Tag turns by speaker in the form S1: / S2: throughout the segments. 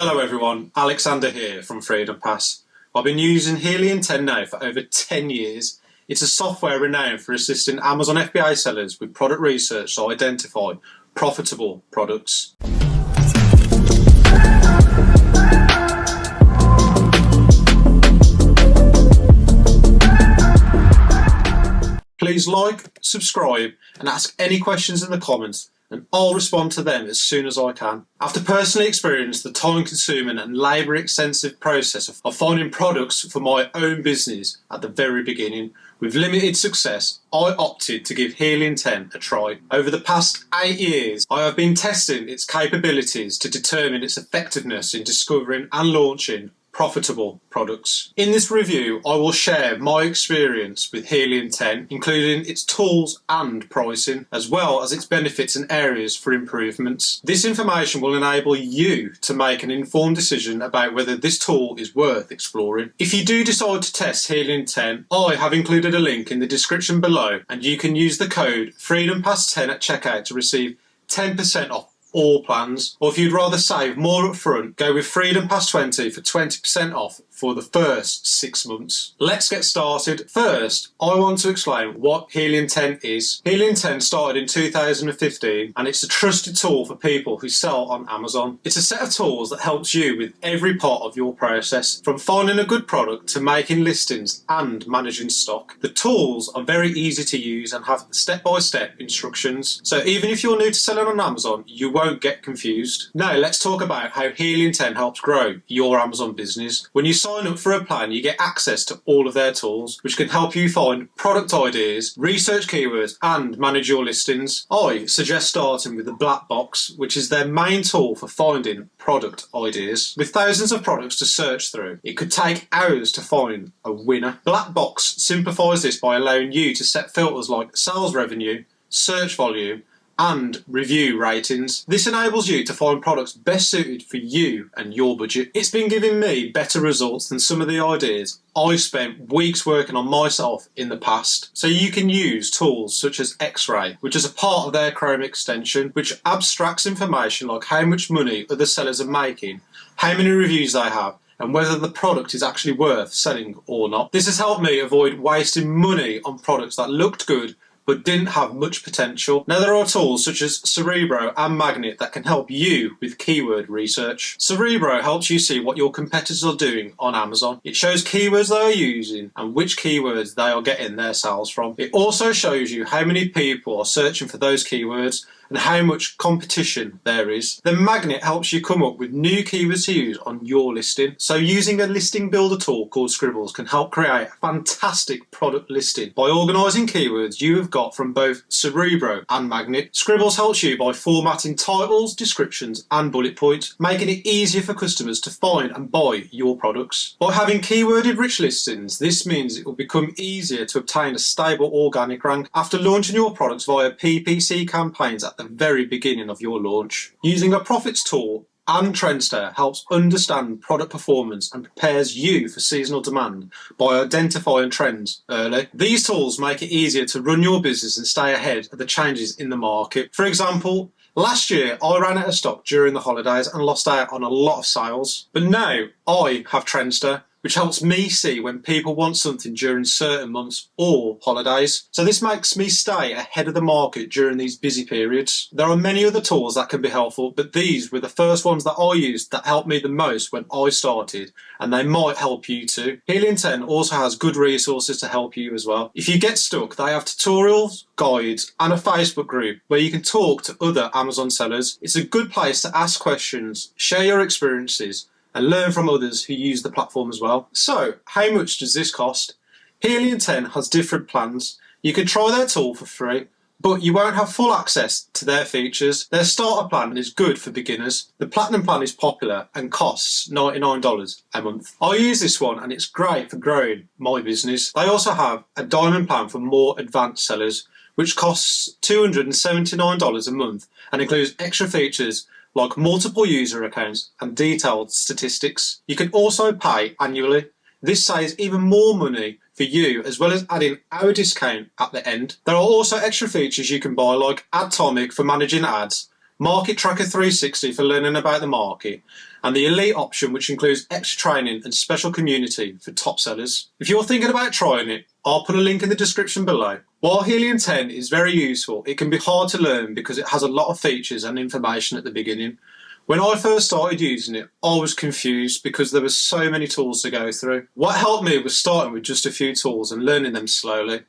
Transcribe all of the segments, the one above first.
S1: Hello everyone, Alexander here from Freedom Pass. I've been using Helium 10 now for over 10 years. It's a software renowned for assisting Amazon FBA sellers with product research to identify profitable products. Please like, subscribe and ask any questions in the comments and I'll respond to them as soon as I can. After personally experiencing the time-consuming and labour-intensive process of finding products for my own business at the very beginning, with limited success, I opted to give Helium 10 a try. Over the past 8 years, I have been testing its capabilities to determine its effectiveness in discovering and launching profitable products. In this review, I will share my experience with Helium 10, including its tools and pricing, as well as its benefits and areas for improvements. This information will enable you to make an informed decision about whether this tool is worth exploring. If you do decide to test Helium 10, I have included a link in the description below, and you can use the code FreedomPass10 at checkout to receive 10% off all plans, or if you'd rather save more up front, go with Freedom Pass 20 for 20% off for the first 6 months. Let's get started. First, I want to explain what Helium 10 is. Helium 10 started in 2015 and it's a trusted tool for people who sell on Amazon. It's a set of tools that helps you with every part of your process, from finding a good product to making listings and managing stock. The tools are very easy to use and have step-by-step instructions, so even if you're new to selling on Amazon, you won't get confused. Now let's talk about how Helium 10 helps grow your Amazon business. When you sign up for a plan, you get access to all of their tools, which can help you find product ideas, research keywords, and manage your listings. I suggest starting with the Black Box, which is their main tool for finding product ideas. With thousands of products to search through, it could take hours to find a winner. Black Box simplifies this by allowing you to set filters like sales revenue, search volume, and review ratings. This enables you to find products best suited for you and your budget. It's been giving me better results than some of the ideas I spent weeks working on myself in the past. So you can use tools such as Xray, which is a part of their Chrome extension, which abstracts information like how much money other sellers are making, how many reviews they have, and whether the product is actually worth selling or not. This has helped me avoid wasting money on products that looked good but didn't have much potential. Now there are tools such as Cerebro and Magnet that can help you with keyword research. Cerebro helps you see what your competitors are doing on Amazon. It shows keywords they are using and which keywords they are getting their sales from. It also shows you how many people are searching for those keywords and how much competition there is. The Magnet helps you come up with new keywords to use on your listing. So using a listing builder tool called Scribbles can help create a fantastic product listing by organising keywords you have got from both Cerebro and Magnet. Scribbles helps you by formatting titles, descriptions and bullet points, making it easier for customers to find and buy your products. By having keyworded rich listings, this means it will become easier to obtain a stable organic rank after launching your products via PPC campaigns at the very beginning of your launch. Using a profits tool and Trendster helps understand product performance and prepares you for seasonal demand by identifying trends early. These tools make it easier to run your business and stay ahead of the changes in the market. For example, last year I ran out of stock during the holidays and lost out on a lot of sales. But now I have Trendster, which helps me see when people want something during certain months or holidays. So this makes me stay ahead of the market during these busy periods. There are many other tools that can be helpful, but these were the first ones that I used that helped me the most when I started, and they might help you too. Helium 10 also has good resources to help you as well. If you get stuck, they have tutorials, guides, and a Facebook group where you can talk to other Amazon sellers. It's a good place to ask questions, share your experiences, and learn from others who use the platform as well. So, how much does this cost? Helium 10 has different plans. You can try their tool for free, but you won't have full access to their features. Their starter plan is good for beginners. The Platinum plan is popular and costs $99 a month. I use this one and it's great for growing my business. They also have a Diamond plan for more advanced sellers, which costs $279 a month and includes extra features like multiple user accounts and detailed statistics. You can also pay annually. This saves even more money for you, as well as adding our discount at the end. There are also extra features you can buy like Atomic for managing ads, Market Tracker 360 for learning about the market, and the Elite option, which includes extra training and special community for top sellers. If you're thinking about trying it, I'll put a link in the description below. While Helium 10 is very useful, it can be hard to learn because it has a lot of features and information at the beginning. When I first started using it, I was confused because there were so many tools to go through. What helped me was starting with just a few tools and learning them slowly.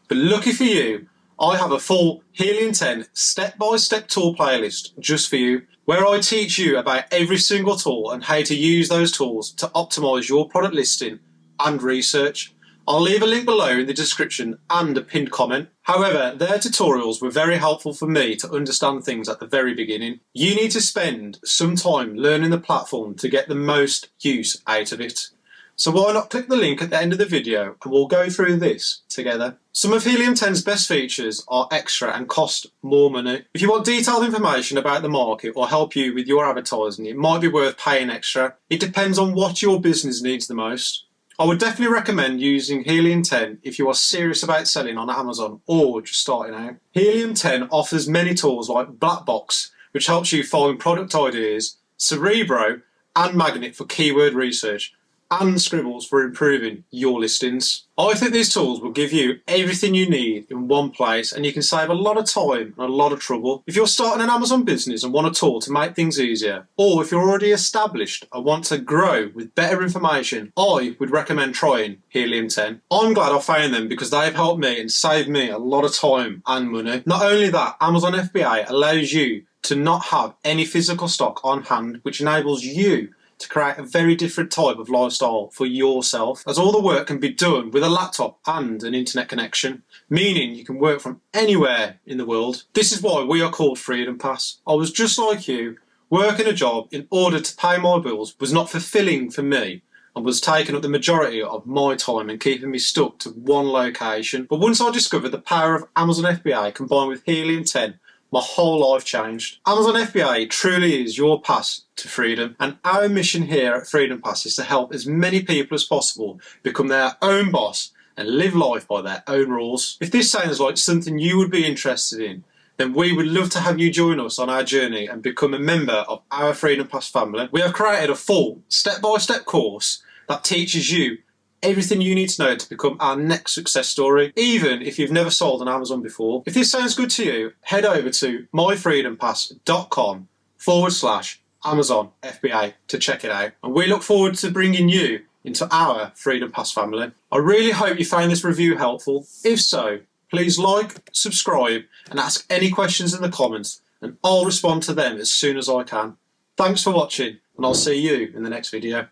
S1: But lucky for you, I have a full Helium 10 step-by-step tool playlist just for you, where I teach you about every single tool and how to use those tools to optimise your product listing and research. I'll leave a link below in the description and a pinned comment. However, their tutorials were very helpful for me to understand things at the very beginning. You need to spend some time learning the platform to get the most use out of it. So why not click the link at the end of the video and we'll go through this together. Some of Helium 10's best features are extra and cost more money. If you want detailed information about the market or help you with your advertising, it might be worth paying extra. It depends on what your business needs the most. I would definitely recommend using Helium 10 if you are serious about selling on Amazon or just starting out. Helium 10 offers many tools like Black Box, which helps you find product ideas, Cerebro and Magnet for keyword research, and Scribbles for improving your listings. I think these tools will give you everything you need in one place, and you can save a lot of time and a lot of trouble. If you're starting an Amazon business and want a tool to make things easier, or if you're already established and want to grow with better information, I would recommend trying Helium 10. I'm glad I found them because they've helped me and saved me a lot of time and money. Not only that, Amazon FBA allows you to not have any physical stock on hand, which enables you to create a very different type of lifestyle for yourself, as all the work can be done with a laptop and an internet connection, meaning you can work from anywhere in the world. This is why we are called Freedom Pass. I was just like you, working a job in order to pay my bills was not fulfilling for me and was taking up the majority of my time and keeping me stuck to one location. But once I discovered the power of Amazon FBA combined with Helium 10, my whole life changed. Amazon FBA truly is your pass to freedom, and our mission here at Freedom Pass is to help as many people as possible become their own boss and live life by their own rules. If this sounds like something you would be interested in, then we would love to have you join us on our journey and become a member of our Freedom Pass family. We have created a full step-by-step course that teaches you everything you need to know to become our next success story, even if you've never sold on Amazon before. If this sounds good to you, head over to myfreedompass.com/Amazon FBA to check it out. And we look forward to bringing you into our Freedom Pass family. I really hope you found this review helpful. If so, please like, subscribe, and ask any questions in the comments, and I'll respond to them as soon as I can. Thanks for watching, and I'll see you in the next video.